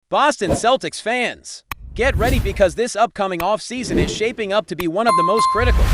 Boston Celtics fans, get ready because this upcoming offseason is shaping up to be one of the most critical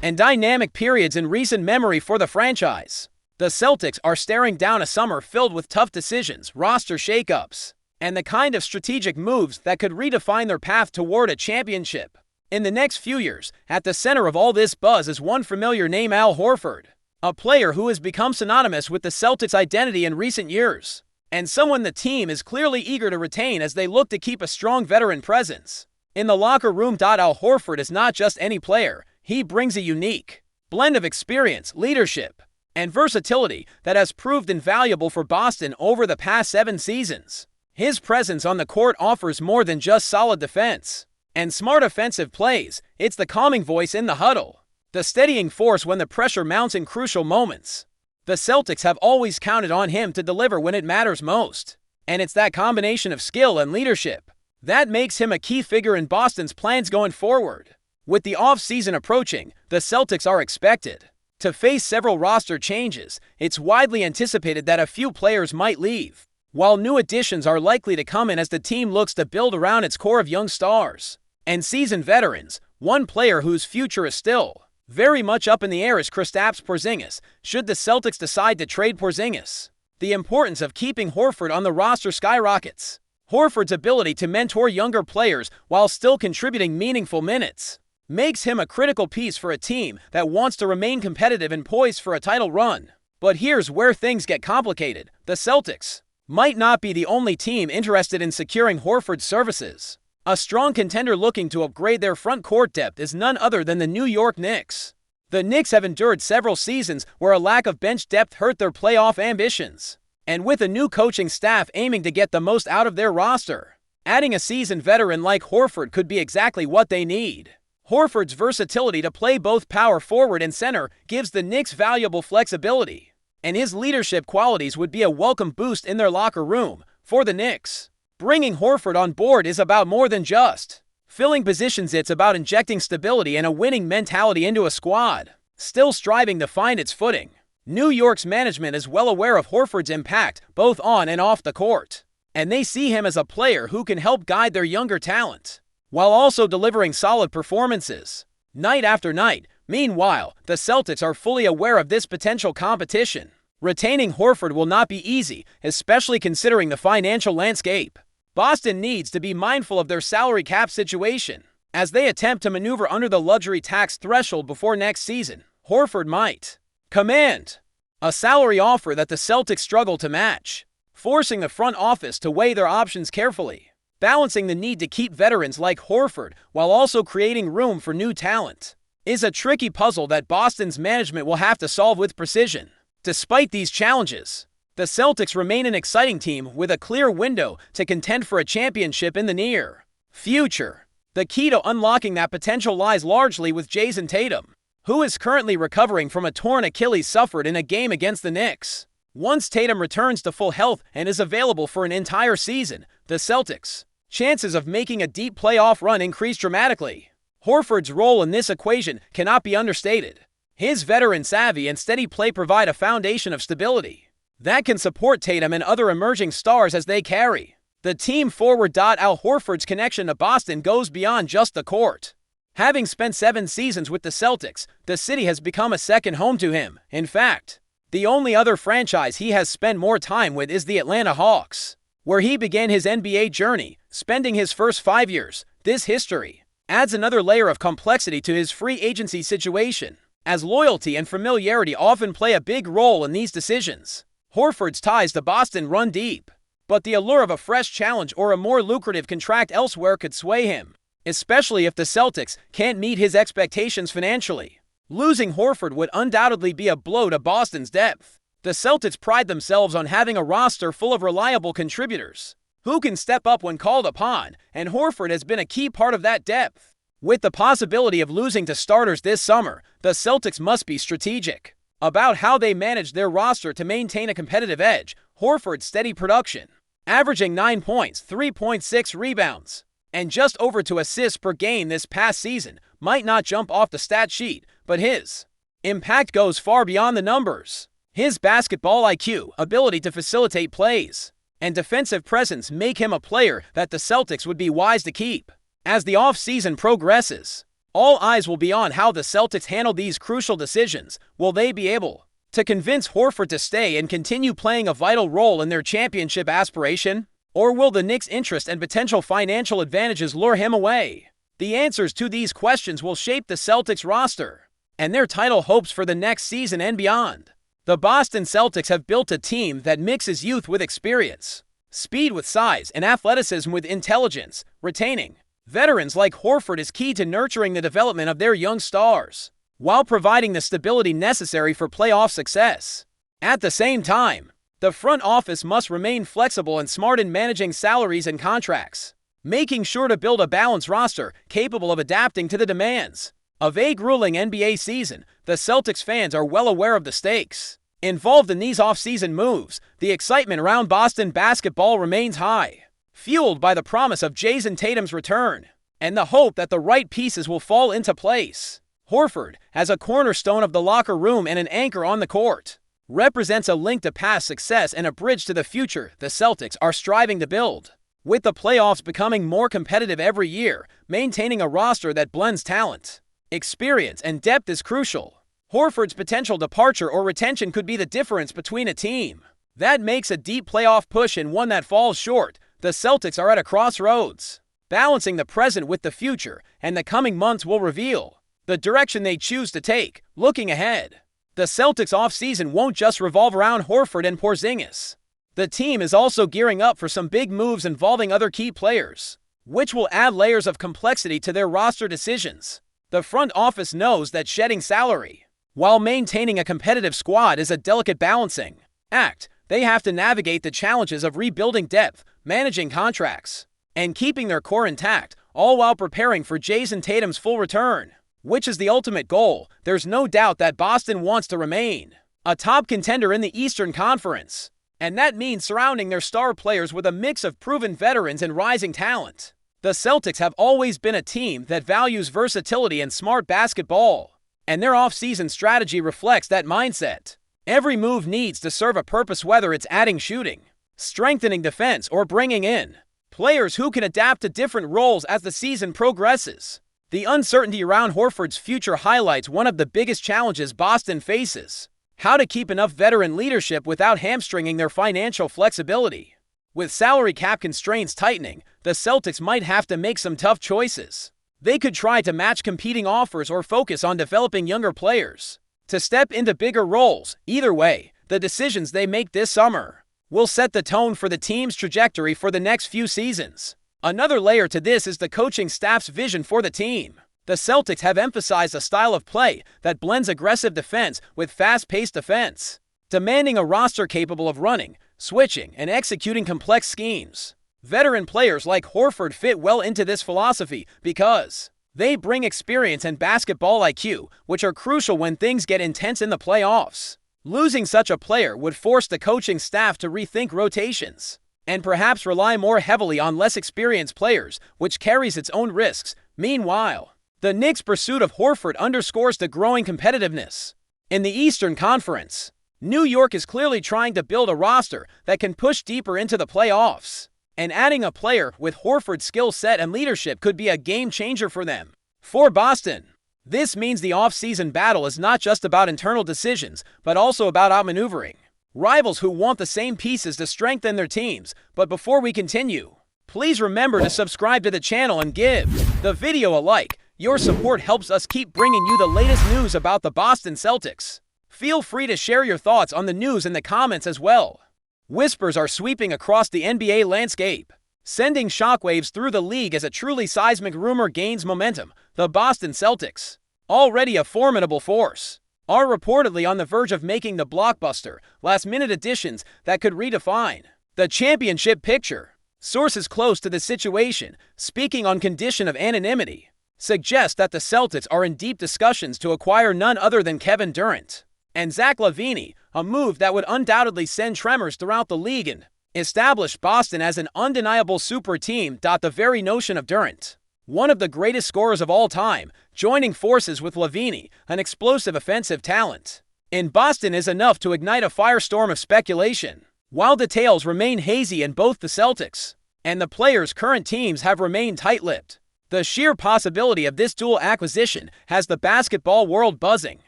and dynamic periods in recent memory for the franchise. The Celtics are staring down a summer filled with tough decisions, roster shakeups, and the kind of strategic moves that could redefine their path toward a championship. In the next few years, at the center of all this buzz is one familiar name: Al Horford, a player who has become synonymous with the Celtics' identity in recent years, and someone the team is clearly eager to retain as they look to keep a strong veteran presence in the locker room. Al Horford is not just any player. He brings a unique blend of experience, leadership, and versatility that has proved invaluable for Boston over the past 7 seasons. His presence on the court offers more than just solid defense and smart offensive plays. It's the calming voice in the huddle, the steadying force when the pressure mounts in crucial moments. The Celtics have always counted on him to deliver when it matters most, and it's that combination of skill and leadership that makes him a key figure in Boston's plans going forward. With the offseason approaching, the Celtics are expected to face several roster changes. It's widely anticipated that a few players might leave, while new additions are likely to come in as the team looks to build around its core of young stars and seasoned veterans. One player whose future is still very much up in the air is Kristaps Porzingis. Should the Celtics decide to trade Porzingis, the importance of keeping Horford on the roster skyrockets. Horford's ability to mentor younger players while still contributing meaningful minutes makes him a critical piece for a team that wants to remain competitive and poised for a title run. But here's where things get complicated. The Celtics might not be the only team interested in securing Horford's services. A strong contender looking to upgrade their front court depth is none other than the New York Knicks. The Knicks have endured several seasons where a lack of bench depth hurt their playoff ambitions, and with a new coaching staff aiming to get the most out of their roster, adding a seasoned veteran like Horford could be exactly what they need. Horford's versatility to play both power forward and center gives the Knicks valuable flexibility, and his leadership qualities would be a welcome boost in their locker room. For the Knicks, bringing Horford on board is about more than just filling positions. It's about injecting stability and a winning mentality into a squad still striving to find its footing. New York's management is well aware of Horford's impact both on and off the court, and they see him as a player who can help guide their younger talent while also delivering solid performances night after night. Meanwhile, the Celtics are fully aware of this potential competition. Retaining Horford will not be easy, especially considering the financial landscape. Boston needs to be mindful of their salary cap situation as they attempt to maneuver under the luxury tax threshold before next season. Horford might command a salary offer that the Celtics struggle to match, forcing the front office to weigh their options carefully, balancing the need to keep veterans like Horford while also creating room for new talent is a tricky puzzle that Boston's management will have to solve with precision. Despite these challenges, the Celtics remain an exciting team with a clear window to contend for a championship in the near future. The key to unlocking that potential lies largely with Jason Tatum, who is currently recovering from a torn Achilles suffered in a game against the Knicks. Once Tatum returns to full health and is available for an entire season, the Celtics' chances of making a deep playoff run increase dramatically. Horford's role in this equation cannot be understated. His veteran savvy and steady play provide a foundation of stability that can support Tatum and other emerging stars as they carry the team forward. Al Horford's connection to Boston goes beyond just the court. Having spent 7 seasons with the Celtics, the city has become a second home to him. In fact, the only other franchise he has spent more time with is the Atlanta Hawks, where he began his NBA journey, spending his first 5 years. This history adds another layer of complexity to his free agency situation, as loyalty and familiarity often play a big role in these decisions. Horford's ties to Boston run deep, but the allure of a fresh challenge or a more lucrative contract elsewhere could sway him, especially if the Celtics can't meet his expectations financially. Losing Horford would undoubtedly be a blow to Boston's depth. The Celtics pride themselves on having a roster full of reliable contributors who can step up when called upon, and Horford has been a key part of that depth. With the possibility of losing to starters this summer, the Celtics must be strategic about how they manage their roster to maintain a competitive edge. Horford's steady production, averaging 9 points, 3.6 rebounds, and just over 2 assists per game this past season, might not jump off the stat sheet, but his impact goes far beyond the numbers. His basketball IQ, ability to facilitate plays, and defensive presence make him a player that the Celtics would be wise to keep. As the offseason progresses, all eyes will be on how the Celtics handle these crucial decisions. Will they be able to convince Horford to stay and continue playing a vital role in their championship aspiration? Or will the Knicks' interest and potential financial advantages lure him away? The answers to these questions will shape the Celtics roster and their title hopes for the next season and beyond. The Boston Celtics have built a team that mixes youth with experience, speed with size, and athleticism with intelligence. Retaining veterans like Horford is key to nurturing the development of their young stars, while providing the stability necessary for playoff success. At the same time, the front office must remain flexible and smart in managing salaries and contracts, making sure to build a balanced roster capable of adapting to the demands of a grueling NBA season. The Celtics fans are well aware of the stakes involved in these off-season moves. The excitement around Boston basketball remains high, fueled by the promise of Jayson Tatum's return and the hope that the right pieces will fall into place. Horford, as a cornerstone of the locker room and an anchor on the court, represents a link to past success and a bridge to the future the Celtics are striving to build. With the playoffs becoming more competitive every year, maintaining a roster that blends talent, experience, and depth is crucial. Horford's potential departure or retention could be the difference between a team that makes a deep playoff push and one that falls short. The Celtics are at a crossroads, balancing the present with the future, and the coming months will reveal the direction they choose to take. Looking ahead, the Celtics offseason won't just revolve around Horford and Porzingis. The team is also gearing up for some big moves involving other key players, which will add layers of complexity to their roster decisions. The front office knows that shedding salary while maintaining a competitive squad is a delicate balancing act. They have to navigate the challenges of rebuilding depth, managing contracts, and keeping their core intact, all while preparing for Jayson Tatum's full return, which is the ultimate goal. There's no doubt that Boston wants to remain a top contender in the Eastern Conference, and that means surrounding their star players with a mix of proven veterans and rising talent. The Celtics have always been a team that values versatility and smart basketball, and their off-season strategy reflects that mindset. Every move needs to serve a purpose, whether it's adding shooting, strengthening defense, or bringing in players who can adapt to different roles as the season progresses. The uncertainty around Horford's future highlights one of the biggest challenges Boston faces: how to keep enough veteran leadership without hamstringing their financial flexibility. With salary cap constraints tightening, the Celtics might have to make some tough choices. They could try to match competing offers or focus on developing younger players to step into bigger roles. Either way, the decisions they make this summer will set the tone for the team's trajectory for the next few seasons. Another layer to this is the coaching staff's vision for the team. The Celtics have emphasized a style of play that blends aggressive defense with fast-paced defense, demanding a roster capable of running, switching, and executing complex schemes. Veteran players like Horford fit well into this philosophy because they bring experience and basketball IQ, which are crucial when things get intense in the playoffs. Losing such a player would force the coaching staff to rethink rotations and perhaps rely more heavily on less experienced players, which carries its own risks. Meanwhile, the Knicks' pursuit of Horford underscores the growing competitiveness in the Eastern Conference. New York is clearly trying to build a roster that can push deeper into the playoffs, and adding a player with Horford's skill set and leadership could be a game changer for them. For Boston, this means the off-season battle is not just about internal decisions, but also about outmaneuvering rivals who want the same pieces to strengthen their teams. But before we continue, please remember to subscribe to the channel and give the video a like. Your support helps us keep bringing you the latest news about the Boston Celtics. Feel free to share your thoughts on the news in the comments as well. Whispers are sweeping across the NBA landscape, sending shockwaves through the league as a truly seismic rumor gains momentum. The Boston Celtics, already a formidable force, are reportedly on the verge of making the blockbuster, last-minute additions that could redefine the championship picture. Sources close to the situation, speaking on condition of anonymity, suggest that the Celtics are in deep discussions to acquire none other than Kevin Durant and Zach LaVine, a move that would undoubtedly send tremors throughout the league and establish Boston as an undeniable super team. The very notion of Durant, one of the greatest scorers of all time, joining forces with LaVine, an explosive offensive talent in Boston, is enough to ignite a firestorm of speculation. While details remain hazy in both the Celtics and the players' current teams have remained tight-lipped, the sheer possibility of this dual acquisition has the basketball world buzzing.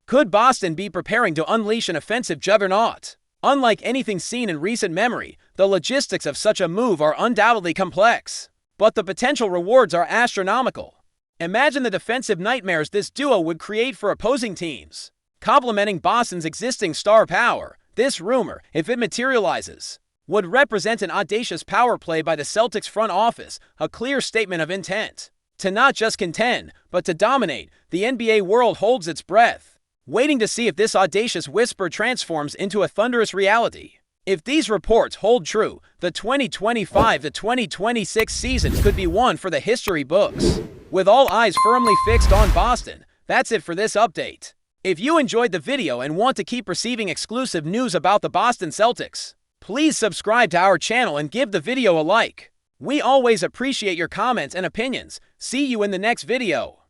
Could Boston be preparing to unleash an offensive juggernaut? Unlike anything seen in recent memory, the logistics of such a move are undoubtedly complex, but the potential rewards are astronomical. Imagine the defensive nightmares this duo would create for opposing teams. Complementing Boston's existing star power, this rumor, if it materializes, would represent an audacious power play by the Celtics front office, a clear statement of intent to not just contend, but to dominate. The NBA world holds its breath, waiting to see if this audacious whisper transforms into a thunderous reality. If these reports hold true, the 2025 to 2026 season could be one for the history books. With all eyes firmly fixed on Boston, that's it for this update. If you enjoyed the video and want to keep receiving exclusive news about the Boston Celtics, please subscribe to our channel and give the video a like. We always appreciate your comments and opinions. See you in the next video.